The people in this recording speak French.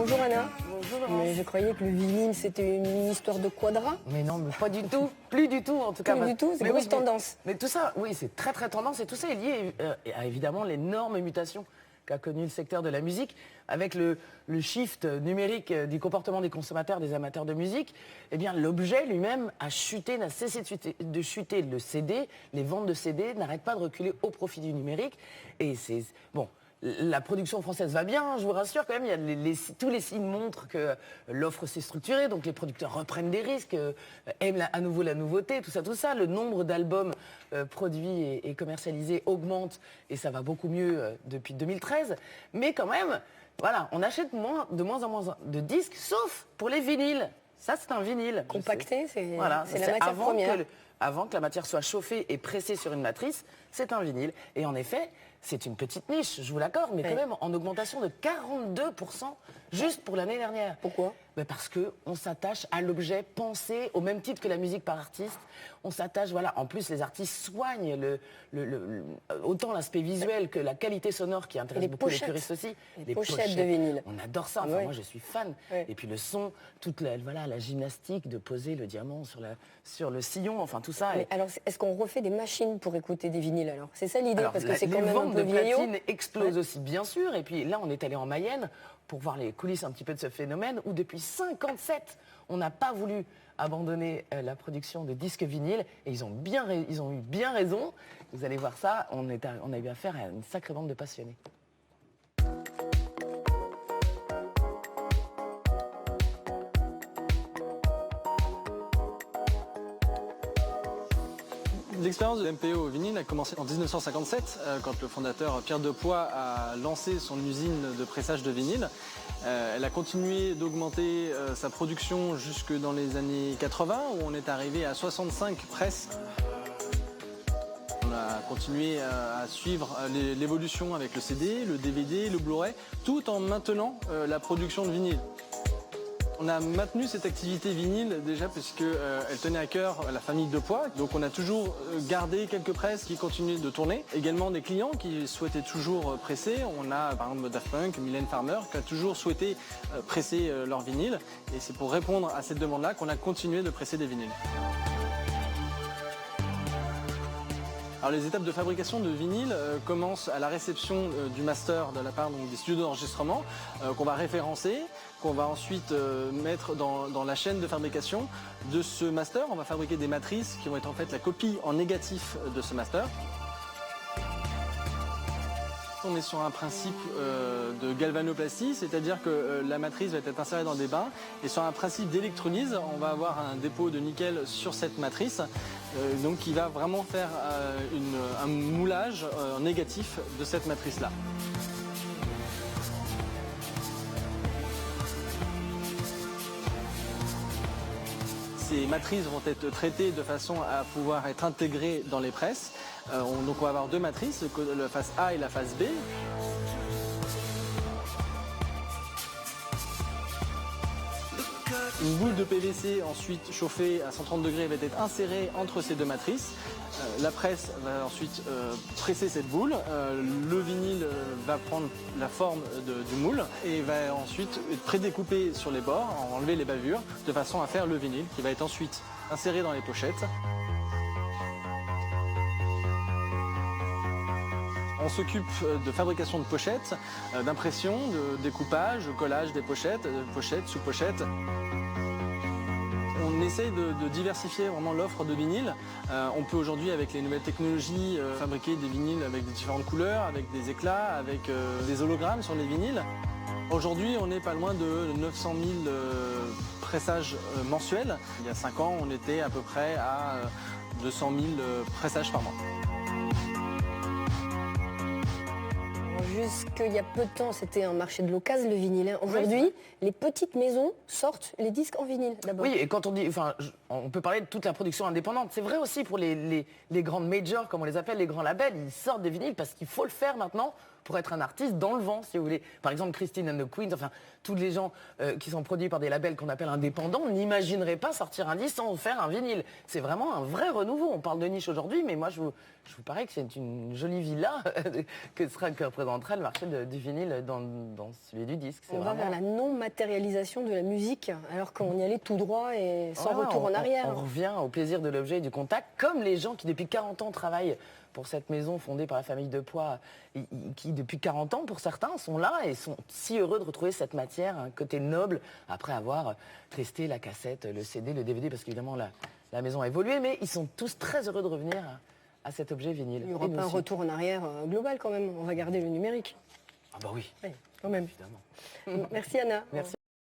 Bonjour Anna. Bonjour Laurence. Mais je croyais que le vinyle c'était une histoire de quadra. Mais non, mais pas du tout. Plus du tout en tout cas. Plus du tout, c'est grosse tendance. Mais tout ça, oui, c'est très tendance et tout ça est lié à évidemment l'énorme mutation qu'a connu le secteur de la musique avec le shift numérique du comportement des consommateurs, des amateurs de musique. Eh bien, l'objet lui-même a chuté, n'a cessé de chuter. Le CD, les ventes de CD n'arrêtent pas de reculer au profit du numérique. Et c'est bon. La production française va bien, je vous rassure quand même, il y a tous les signes montrent que l'offre s'est structurée, donc les producteurs reprennent des risques, aiment à nouveau la nouveauté, tout ça. Le nombre d'albums produits et commercialisés augmente et ça va beaucoup mieux depuis 2013. Mais quand même, voilà, on achète de moins en moins de disques, sauf pour les vinyles. Ça, c'est un vinyle. Compacté, c'est voilà, la matière première. Avant que la matière soit chauffée et pressée sur une matrice, c'est un vinyle. Et en effet, c'est une petite niche, je vous l'accorde, mais quand même en augmentation de 42% juste pour l'année dernière. Pourquoi ? Parce qu'on s'attache à l'objet pensé au même titre que la musique par artiste. On s'attache, voilà, en plus les artistes soignent autant l'aspect visuel que la qualité sonore qui intéresse beaucoup les puristes aussi. Les pochettes de vinyle. On adore ça, enfin, moi je suis fan. Et puis le son, toute la gymnastique de poser le diamant sur le sillon, enfin tout ça. Mais alors, est-ce qu'on refait des machines pour écouter des vinyles alors ? C'est ça l'idée, parce que c'est quand même les un ventes peu de vieillot. platine explosent aussi, bien sûr. Et puis là, on est allé en Mayenne pour voir les coulisses un petit peu de ce phénomène où depuis 57, on n'a pas voulu abandonner la production de disques vinyles et ils ont eu bien raison. Vous allez voir ça, on a eu affaire à une sacrée bande de passionnés. L'expérience de l'MPO au vinyle a commencé en 1957 quand le fondateur Pierre Depoy a lancé son usine de pressage de vinyle. Elle a continué d'augmenter sa production jusque dans les années 80 où on est arrivé à 65 presses. On a continué à suivre l'évolution avec le CD, le DVD, le Blu-ray, tout en maintenant la production de vinyle. On a maintenu cette activité vinyle déjà puisqu'elle tenait à cœur la famille Depoy. Donc on a toujours gardé quelques presses qui continuaient de tourner. Également des clients qui souhaitaient toujours presser. On a par exemple Daft Punk, Mylène Farmer qui a toujours souhaité presser leur vinyle. Et c'est pour répondre à cette demande-là qu'on a continué de presser des vinyles. Alors les étapes de fabrication de vinyle commencent à la réception du master de la part des studios d'enregistrement qu'on va référencer, qu'on va ensuite mettre dans la chaîne de fabrication. De ce master, on va fabriquer des matrices qui vont être en fait la copie en négatif de ce master. On est sur un principe de galvanoplastie, c'est-à-dire que la matrice va être insérée dans des bains et sur un principe d'électrolyse, on va avoir un dépôt de nickel sur cette matrice, donc qui va vraiment faire un moulage négatif de cette matrice-là. Ces matrices vont être traitées de façon à pouvoir être intégrées dans les presses. Donc on va avoir deux matrices, la face A et la face B. Une boule de PVC ensuite chauffée à 130 degrés va être insérée entre ces deux matrices. La presse va ensuite presser cette boule. Le vinyle va prendre la forme du moule et va ensuite être prédécoupé sur les bords, enlever les bavures, de façon à faire le vinyle qui va être ensuite inséré dans les pochettes. On s'occupe de fabrication de pochettes, d'impression, de découpage, de collage des pochettes, pochettes, sous-pochettes. On essaye de diversifier vraiment l'offre de vinyle. On peut aujourd'hui, avec les nouvelles technologies, fabriquer des vinyles avec des différentes couleurs, avec des éclats, avec des hologrammes sur les vinyles. Aujourd'hui, on n'est pas loin de 900 000 pressages mensuels. Il y a 5 ans, on était à peu près à 200 000 pressages par mois. Jusqu'il y a peu de temps, c'était un marché de l'occasion, le vinyle. Aujourd'hui, les petites maisons sortent les disques en vinyle d'abord. Oui, et quand on dit, enfin, on peut parler de toute la production indépendante. C'est vrai aussi pour les grandes majors, comme on les appelle, les grands labels. Ils sortent des vinyles parce qu'il faut le faire maintenant pour être un artiste dans le vent, si vous voulez. Par exemple, Christine and the Queens, enfin, tous les gens qui sont produits par des labels qu'on appelle indépendants n'imagineraient pas sortir un disque sans faire un vinyle. C'est vraiment un vrai renouveau. On parle de niche aujourd'hui, mais moi, je vous parie que c'est une jolie villa que représentera le marché du vinyle dans celui du disque. On va vers la non-matérialisation de la musique, alors qu'on y allait tout droit et sans retour en arrière. On revient au plaisir de l'objet et du contact, comme les gens qui, depuis 40 ans, travaillent pour cette maison fondée par la famille de Poix, qui, depuis 40 ans, pour certains, sont là et sont si heureux de retrouver cette matière, un côté noble, après avoir testé la cassette, le CD, le DVD, parce qu'évidemment, la maison a évolué, mais ils sont tous très heureux de revenir à cet objet vinyle. Il n'y aura pas un retour en arrière global quand même, on va garder le numérique. Ah bah oui, Oui, quand même. évidemment. Merci Anna. Merci.